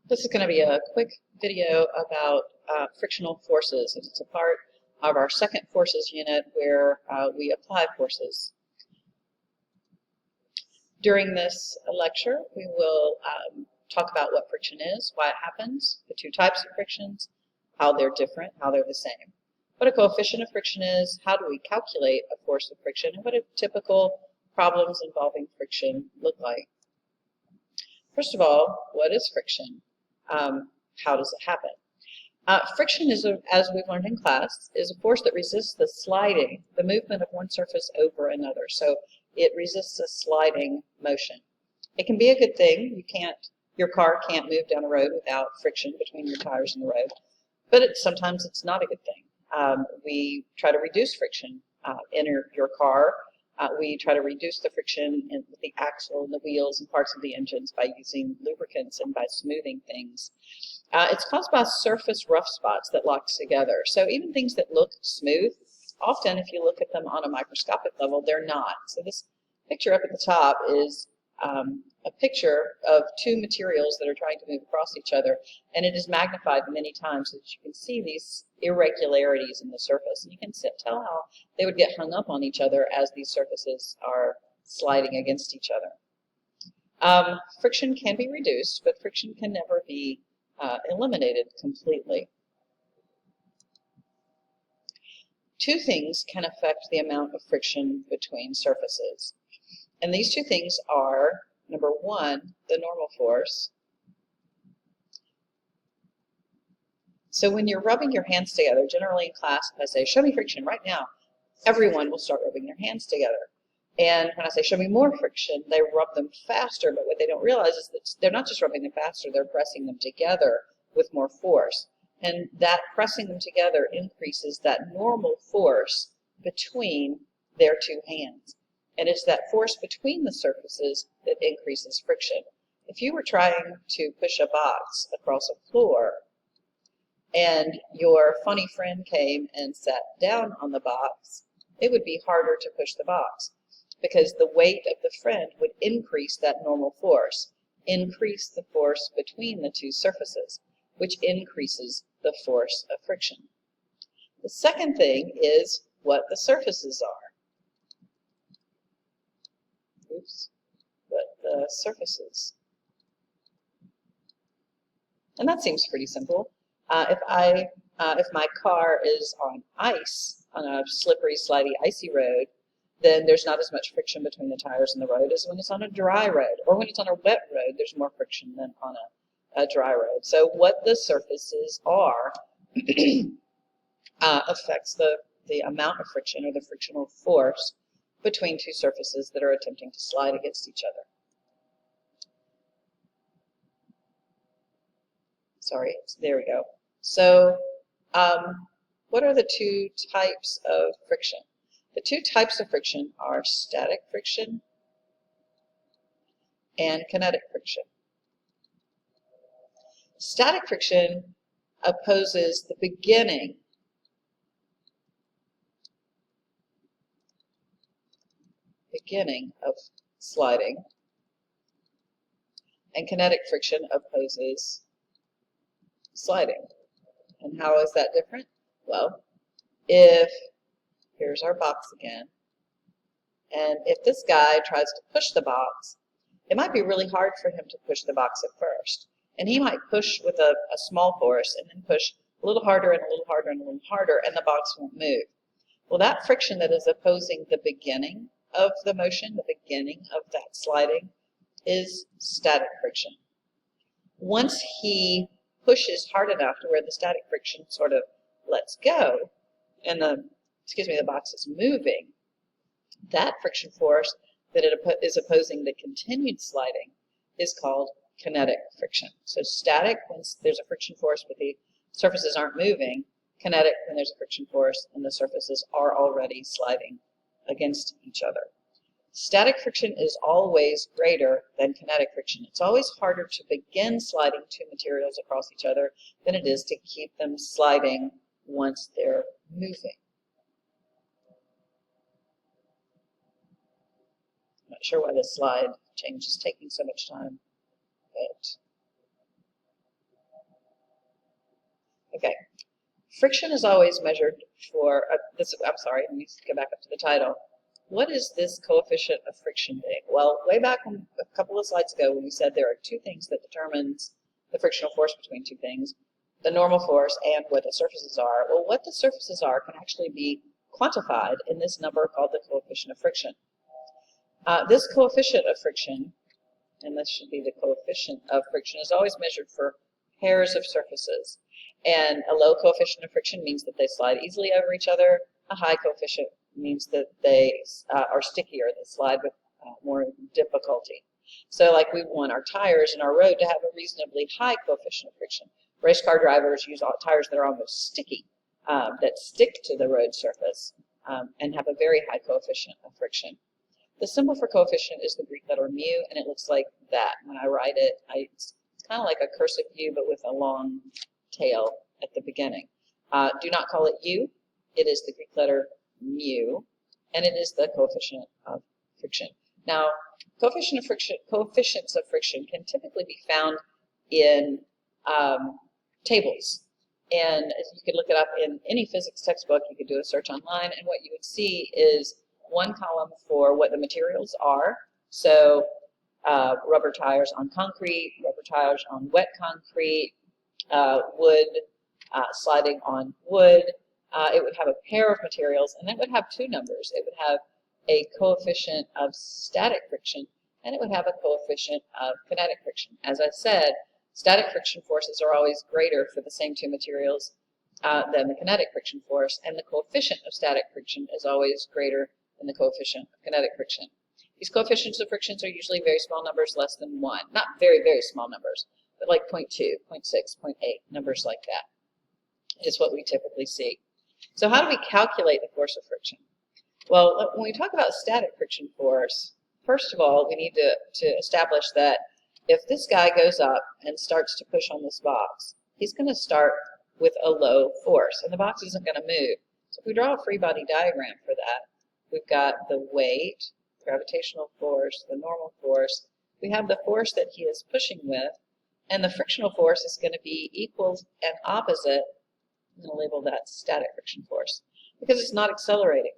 This is going to be a quick video about frictional forces. It's a part of our second forces unit where we apply forces. During this lecture, we will talk about what friction is, why it happens, the two types of frictions, how they're different, how they're the same, what a coefficient of friction is, how do we calculate a force of friction, and what do typical problems involving friction look like. First of all, what is friction? How does it happen? Friction is, as we've learned in class, is a force that resists the sliding, the movement of one surface over another. So it resists a sliding motion. It can be a good thing. Your car can't move down a road without friction between your tires and the road, but sometimes it's not a good thing. We try to reduce friction in your car. We try to reduce the friction in the axle and the wheels and parts of the engines by using lubricants and by smoothing things. It's caused by surface rough spots that lock together. So even things that look smooth, often if you look at them on a microscopic level, they're not. So this picture up at the top is a picture of two materials that are trying to move across each other, and it is magnified many times so that you can see these irregularities in the surface. And you can tell how they would get hung up on each other as these surfaces are sliding against each other. Friction can be reduced, but friction can never be eliminated completely. Two things can affect the amount of friction between surfaces. And these two things are, number one, the normal force. So when you're rubbing your hands together, generally in class, if I say, show me friction right now, everyone will start rubbing their hands together. And when I say, show me more friction, they rub them faster, but what they don't realize is that they're not just rubbing them faster, they're pressing them together with more force. And that pressing them together increases that normal force between their two hands. And it's that force between the surfaces that increases friction. If you were trying to push a box across a floor, and your funny friend came and sat down on the box, it would be harder to push the box because the weight of the friend would increase that normal force, increase the force between the two surfaces, which increases the force of friction. The second thing is what the surfaces are. What the surfaces. And that seems pretty simple. If my car is on ice, on a slippery, slidey, icy road, then there's not as much friction between the tires and the road as when it's on a dry road. Or when it's on a wet road, there's more friction than on a dry road. So what the surfaces are affects the amount of friction or the frictional force between two surfaces that are attempting to slide against each other. Sorry, there we go. So what are the two types of friction? The two types of friction are static friction and kinetic friction. Static friction opposes the beginning of sliding, and kinetic friction opposes sliding. And how is that different? Well, here's our box again, and if this guy tries to push the box, it might be really hard for him to push the box at first. And he might push with a small force and then push a little harder and a little harder and a little harder, and the box won't move. Well, that friction that is opposing the beginning of the motion, the beginning of that sliding, is static friction. Once he pushes hard enough to where the static friction sort of lets go and the box is moving, that friction force that is opposing the continued sliding is called kinetic friction. So static, when there's a friction force but the surfaces aren't moving; kinetic, when there's a friction force and the surfaces are already sliding against each other. Static friction is always greater than kinetic friction. It's always harder to begin sliding two materials across each other than it is to keep them sliding once they're moving. I'm not sure why this slide change is taking so much time, but Okay. Friction is always measured for, I'm sorry, let me go back up to the title. What is this coefficient of friction being? Well, way back a couple of slides ago when we said there are two things that determines the frictional force between two things, the normal force and what the surfaces are. Well, what the surfaces are can actually be quantified in this number called the coefficient of friction. This coefficient of friction, and this should be the coefficient of friction, is always measured for pairs of surfaces. And a low coefficient of friction means that they slide easily over each other. A high coefficient means that they are stickier, they slide with more difficulty. So like we want our tires in our road to have a reasonably high coefficient of friction. Race car drivers use tires that are almost sticky, that stick to the road surface and have a very high coefficient of friction. The symbol for coefficient is the Greek letter mu, and it looks like that. When I write it, it's kind of like a cursive U, but with a long tail at the beginning. Do not call it U. It is the Greek letter mu, and it is the coefficient of friction. Now, coefficients of friction can typically be found in tables. And you could look it up in any physics textbook. You could do a search online, and what you would see is one column for what the materials are. So rubber tires on concrete, rubber tires on wet concrete, wood sliding on wood. It would have a pair of materials, and it would have two numbers. It would have a coefficient of static friction, and it would have a coefficient of kinetic friction. As I said, static friction forces are always greater for the same two materials than the kinetic friction force, and the coefficient of static friction is always greater than the coefficient of kinetic friction. These coefficients of frictions are usually very small numbers, less than 1. Not very, very small numbers, but like 0.2, 0.6, 0.8, numbers like that is what we typically see. So how do we calculate the force of friction? Well, when we talk about static friction force, first of all, we need to establish that if this guy goes up and starts to push on this box, he's going to start with a low force, and the box isn't going to move. So if we draw a free body diagram for that, we've got the weight, gravitational force, the normal force. We have the force that he is pushing with, and the frictional force is going to be equal and opposite. I'm going to label that static friction force because it's not accelerating.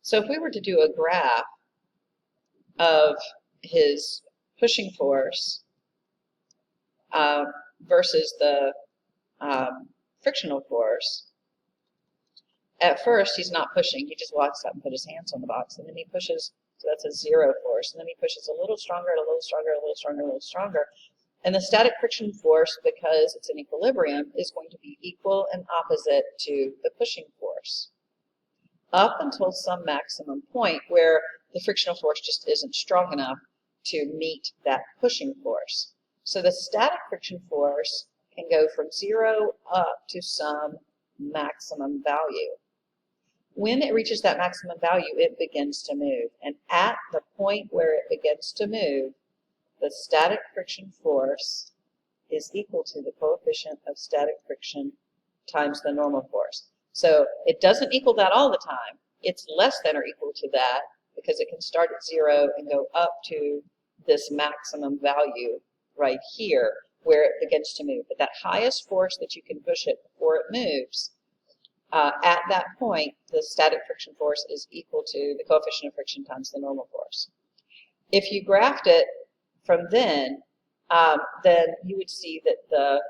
So if we were to do a graph of his pushing force versus the frictional force, at first he's not pushing, he just walks up and puts his hands on the box, and then he pushes, so that's a zero force, and then he pushes a little stronger, a little stronger, a little stronger, a little stronger. And the static friction force, because it's in equilibrium, is going to be equal and opposite to the pushing force, up until some maximum point where the frictional force just isn't strong enough to meet that pushing force. So the static friction force can go from 0 up to some maximum value. When it reaches that maximum value, it begins to move. And at the point where it begins to move, the static friction force is equal to the coefficient of static friction times the normal force. So it doesn't equal that all the time. It's less than or equal to that because it can start at 0 and go up to this maximum value right here where it begins to move. But that highest force that you can push it before it moves, at that point, the static friction force is equal to the coefficient of friction times the normal force. If you graphed it from then you would see that the,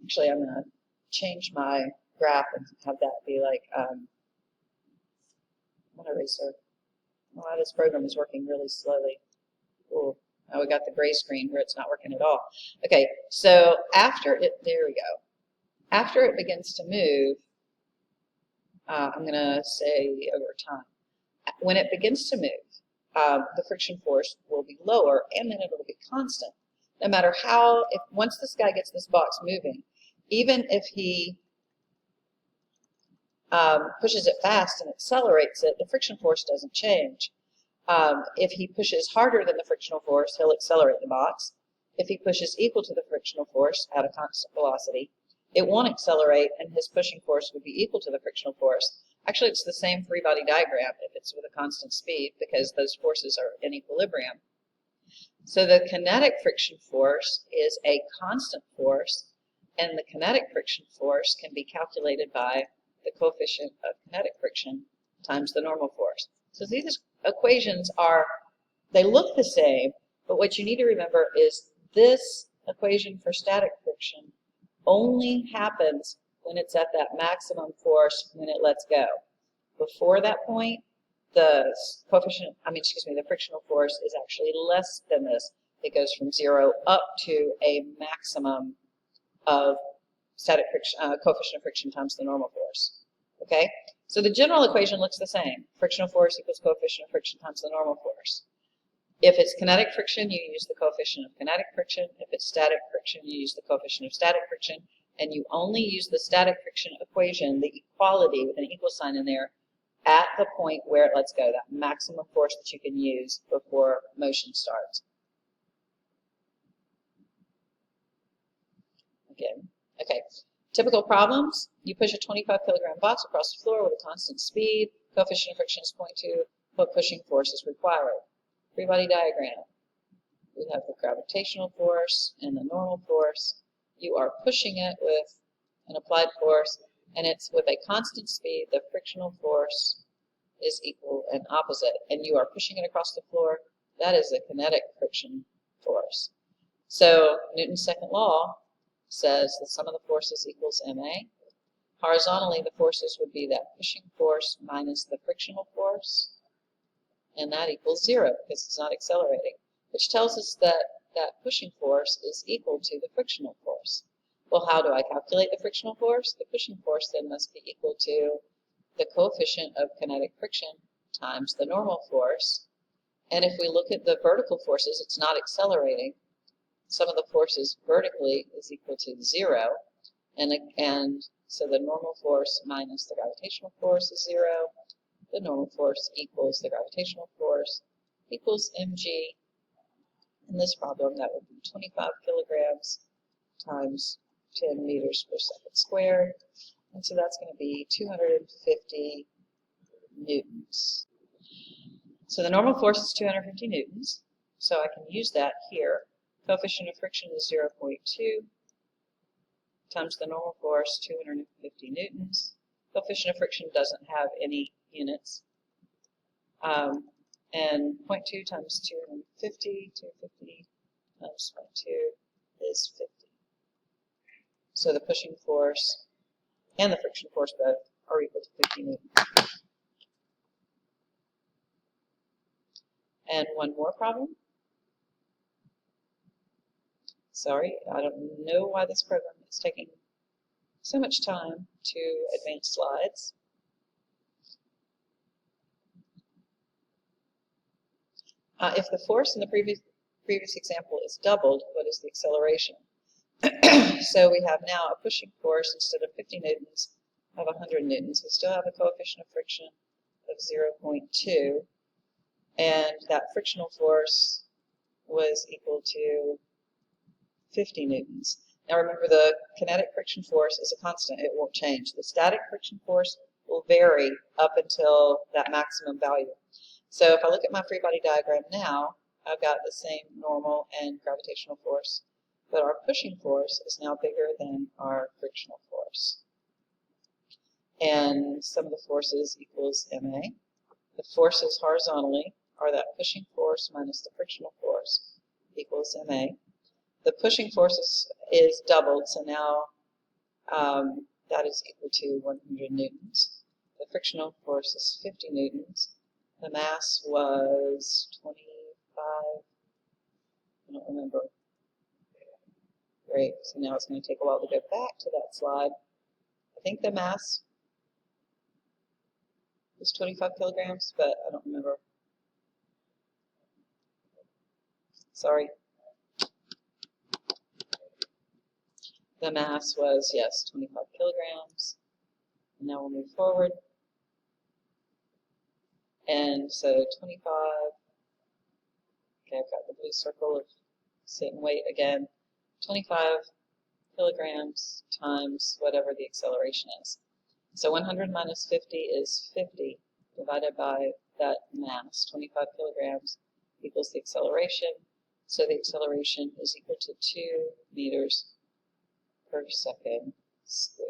actually I'm going to change my graph and have that be like, one eraser. Oh, this program is working really slowly. Cool. Now we got the gray screen where it's not working at all. Okay, so after it, there we go. After it begins to move, I'm going to say over time, when it begins to move, the friction force will be lower and then it'll be constant. No matter how, once this guy gets this box moving, even if he pushes it fast and accelerates it, the friction force doesn't change. If he pushes harder than the frictional force, he'll accelerate the box. If he pushes equal to the frictional force at a constant velocity, it won't accelerate and his pushing force would be equal to the frictional force. Actually, it's the same free body diagram if it's with a constant speed because those forces are in equilibrium. So the kinetic friction force is a constant force, And the kinetic friction force can be calculated by the coefficient of kinetic friction times the normal force. So these equations they look the same, but what you need to remember is this equation for static friction only happens when it's at that maximum force when it lets go. Before that point, the frictional force is actually less than this. It goes from 0 up to a maximum of static friction, coefficient of friction times the normal force. Okay? So the general equation looks the same. Frictional force equals coefficient of friction times the normal force. If it's kinetic friction, you use the coefficient of kinetic friction. If it's static friction, you use the coefficient of static friction. And you only use the static friction equation, the equality with an equal sign in there, at the point where it lets go, that maximum force that you can use before motion starts. Again, okay. Typical problems, you push a 25 kilogram box across the floor with a constant speed, coefficient of friction is 0.2, what pushing force is required? Free body diagram. We have the gravitational force and the normal force. You are pushing it with an applied force, and it's with a constant speed. The frictional force is equal and opposite, and you are pushing it across the floor. That is the kinetic friction force. So Newton's second law says the sum of the forces equals ma. Horizontally, the forces would be that pushing force minus the frictional force, and that equals 0 because it's not accelerating, which tells us that that pushing force is equal to the frictional force. Well, how do I calculate the frictional force? The pushing force then must be equal to the coefficient of kinetic friction times the normal force. And if we look at the vertical forces, it's not accelerating. Sum of the forces vertically is equal to 0. And so the normal force minus the gravitational force is 0. The normal force equals the gravitational force equals mg. In this problem, that would be 25 kilograms times 10 meters per second squared. And so that's going to be 250 newtons. So the normal force is 250 newtons. So I can use that here. Coefficient of friction is 0.2 times the normal force, 250 newtons. Coefficient of friction doesn't have any units. And 0.2 times 250 times 0.2 is 50. So the pushing force and the friction force both are equal to 50 newtons. And one more problem. Sorry, I don't know why this program is taking so much time to advance slides. If the force in the previous example is doubled, what is the acceleration? So we have now a pushing force instead of 50 newtons of 100 newtons. We still have a coefficient of friction of 0.2, and that frictional force was equal to 50 newtons. Now remember, the kinetic friction force is a constant. It won't change. The static friction force will vary up until that maximum value. So if I look at my free body diagram now, I've got the same normal and gravitational force, but our pushing force is now bigger than our frictional force. And sum of the forces equals ma. The forces horizontally are that pushing force minus the frictional force equals ma. The pushing force is doubled, so now that is equal to 100 newtons. The frictional force is 50 newtons. The mass was 25, I don't remember. Great, so now it's going to take a while to go back to that slide. I think the mass was 25 kilograms, but I don't remember. Sorry. The mass was, yes, 25 kilograms. And now we'll move forward. And so 25, okay, I've got the blue circle of sit and wait again. 25 kilograms times whatever the acceleration is. So 100 minus 50 is 50 divided by that mass, 25 kilograms, equals the acceleration. So the acceleration is equal to 2 meters per second squared.